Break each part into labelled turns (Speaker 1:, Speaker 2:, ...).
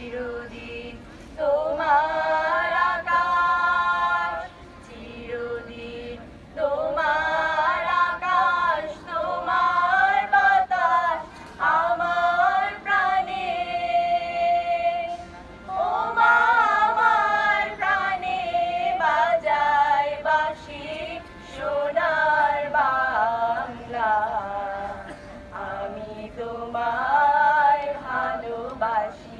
Speaker 1: চিরদিন তোমার আকাশ, চিরদিন তোমার আকাশ, তোমার বাতাস আমার প্রাণে। ও মা আমার প্রাণে বাজায় বাঁশি সোনার বাংলা, আমি তোমায় ভালোবাসি।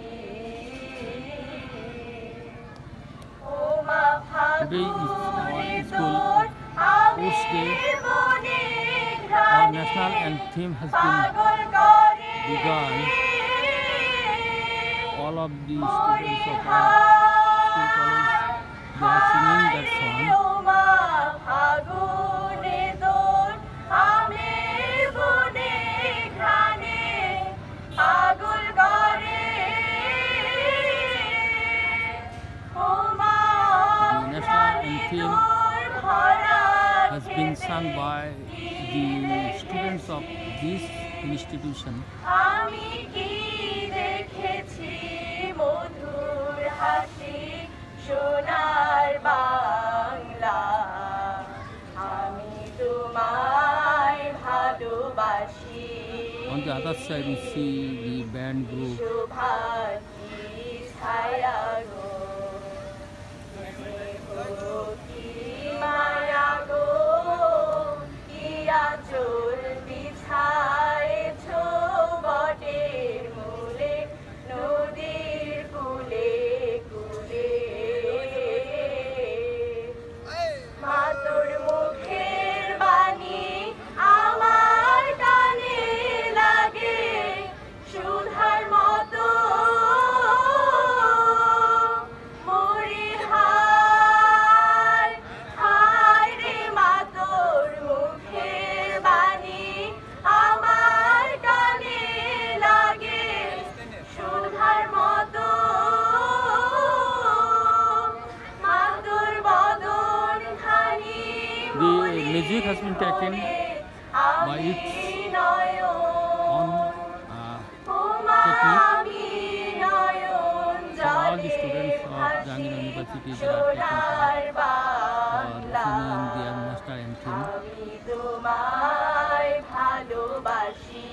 Speaker 1: ও মা ফাগুনে তোর আমের বনে ঘ্রাণে পাগল করে।
Speaker 2: All of the students of our school college, they are singing that song.
Speaker 1: ও মা ফাগুনে তোর আমের বনে ঘ্রাণে পাগল করে। ও মা
Speaker 2: The national anthem has been sung by the students of this institution.
Speaker 1: আমি কি দেখেছি মধুর হাসি সোনার বাংলা, আমি তোমায় ভালোবাসি।
Speaker 2: On the other side, we see the band group.
Speaker 1: শোভাকি ছায়া গো, কি মায়া গো, কি আঁচল বিছায়েছো বটের মূলে, নদীর কূলে কূলে। মা তোর মুখের বাণী আমার কানে লাগে সুধার মতো, মরি হায় হায় রে। মা তোর মুখের বাণী আমার কানে লাগে সুধার মতো, মা তোর বদন খানি
Speaker 2: The music has been taken by its own technique. So all the students of Jahangir University, they are taking part for singing the national anthem.
Speaker 1: আমি তোমায় ভালোবাসি।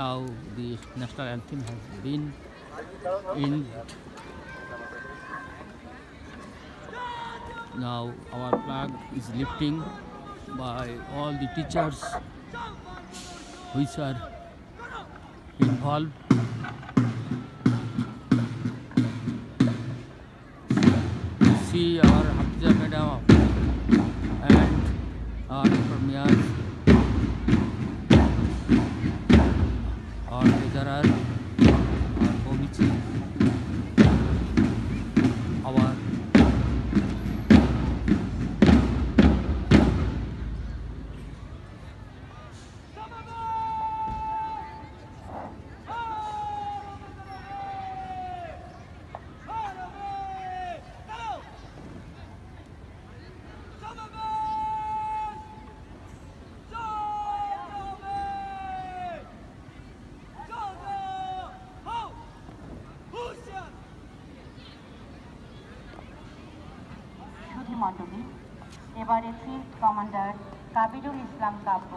Speaker 2: Now the national anthem has been ended. Now our flag is lifting by all the teachers which are involved. See our Hafiza Madam and our Dr. Miyaz, our lecturer, our Bobichi, our
Speaker 3: মণ্ডলী, এবারে field commander Kabirul Islam কাব্য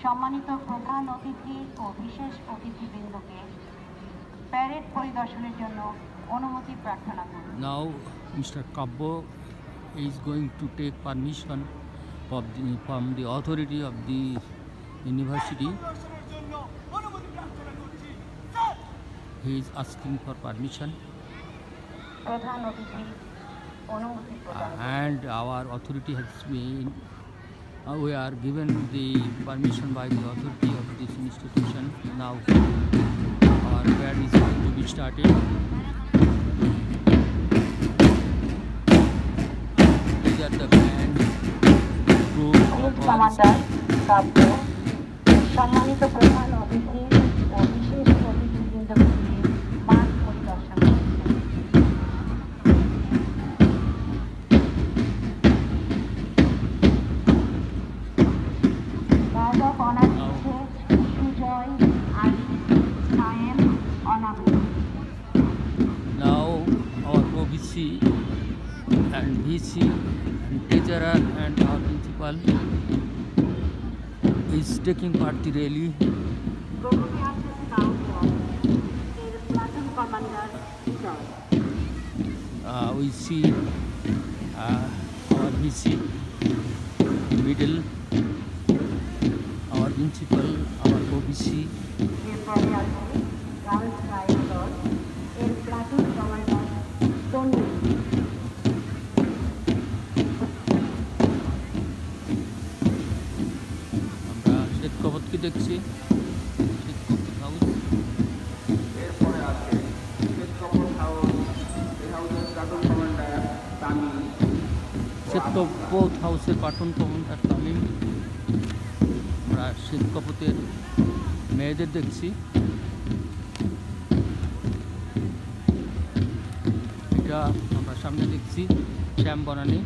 Speaker 3: সম্মানিত প্রধান অতিথি ও বিশেষ অতিথিবৃন্দকে parade পরিদর্শনের জন্য অনুমতি প্রার্থনা করুন।
Speaker 2: Now Mr. Kabbo is going to take permission from the authority of the university. He is asking for permission.
Speaker 3: প্রধান অতিথি অনুমতি প্রদান।
Speaker 2: And our authority has been, we are given the permission by the authority of this institution. Now our parade is going to be started. These are the band group of
Speaker 3: commander Kabya সম্মানিত প্রধান অতিথি ও বিশেষ অতিথিবৃন্দকে মাঠ পরিদর্শন করছেন। বাবা অনার Sujoy Ali
Speaker 2: OBC and VC and treasurer and our principal is taking part the rally. We see our VC middle, our principal, our OBC. আমরা শেখ কবতকে দেখছি, শেখ কবত হাউস।
Speaker 4: এরপরে আছে শেখ কবত হাউস, এই হাউসের প্লাটুন কমান্ডার তামিম।
Speaker 2: শেখ কবত হাউসের প্লাটুন কমান্ডার তামিম। আমরা শেখ কবতের মেয়েদের দেখছি। এটা আমরা সামনে দেখছি শ্যাম Banani.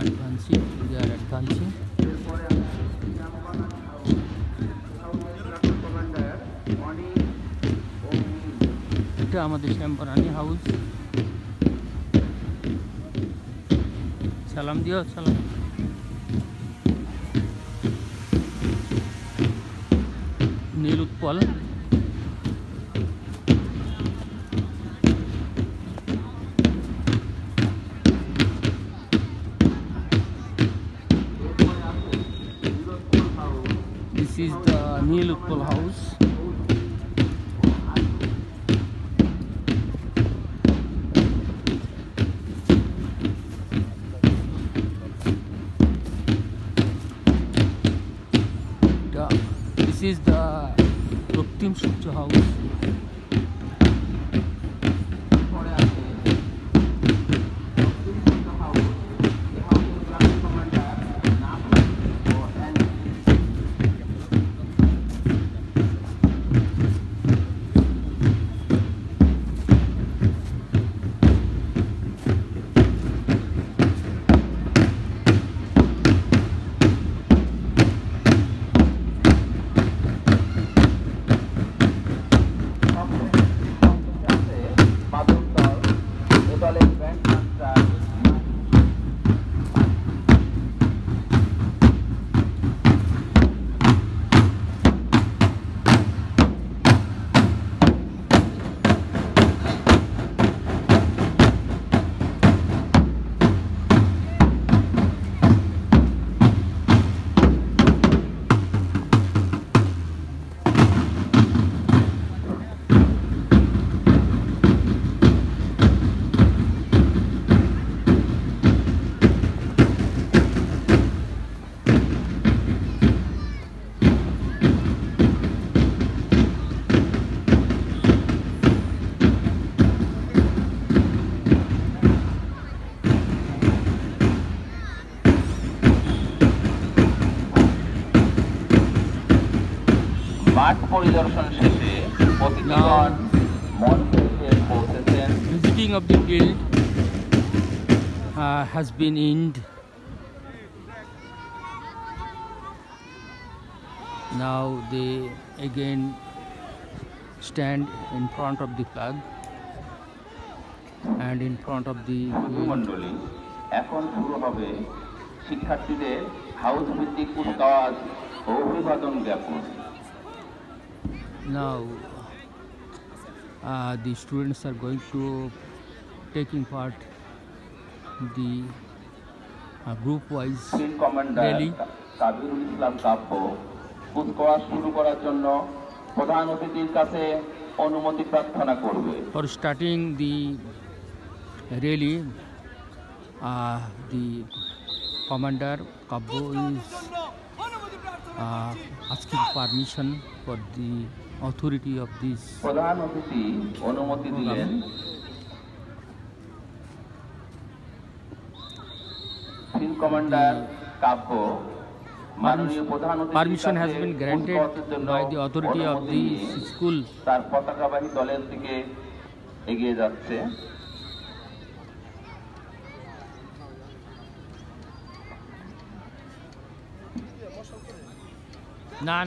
Speaker 2: advancing, they are advancing.
Speaker 4: এরপরে আছে শ্যামবাগান হাউস, এই হাউসের প্লাটুন কমান্ডার অনিল ও মিহির।
Speaker 2: এটা আমাদের শ্যাম বনানী হাউস। সালাম দিও, সালাম। নীল Utpal. This is the Neel Utpal house. This is the Ruktim Sutja house.
Speaker 4: এরপরে আছে দক্ষিণ সুতা হাউস, এই হাউসের প্লাটুন কমান্ডার নাফিস ও অ্যানি। মাঠ পরিদর্শন শেষে অতিথিগণ মঞ্চে পৌঁছেছেন।
Speaker 2: Visiting of the guild has been ended. Now they again stand in front of the flag and in front of the
Speaker 4: বন্ধুমণ্ডলী, এখন শুরু হবে শিক্ষার্থীদের হাউস ভিত্তিক কুচকাওয়াজ ও অভিবাদন জ্ঞাপন।
Speaker 2: now the students are going to taking part the group wise
Speaker 4: field commander
Speaker 2: rally.
Speaker 4: Kabirul Islam Kabya কুচকাওয়াজ শুরু করার জন্য প্রধান অতিথির কাছে অনুমতি প্রার্থনা করবে।
Speaker 2: For starting the rally, the commander Kabbo is asking permission for the authority of this
Speaker 4: প্রধান অতিথি অনুমতি দিলেন। ফিল্ড কমান্ডার কাব্য মাননীয় প্রধান অতিথির
Speaker 2: permission has
Speaker 4: কাছে
Speaker 2: been granted
Speaker 4: কুচকাওয়াজের জন্য
Speaker 2: by the authority of
Speaker 4: অনুমতি
Speaker 2: the
Speaker 4: নিয়ে
Speaker 2: school.
Speaker 4: তার পতাকাবাহী দলের দিকে এগিয়ে যাচ্ছে।
Speaker 2: না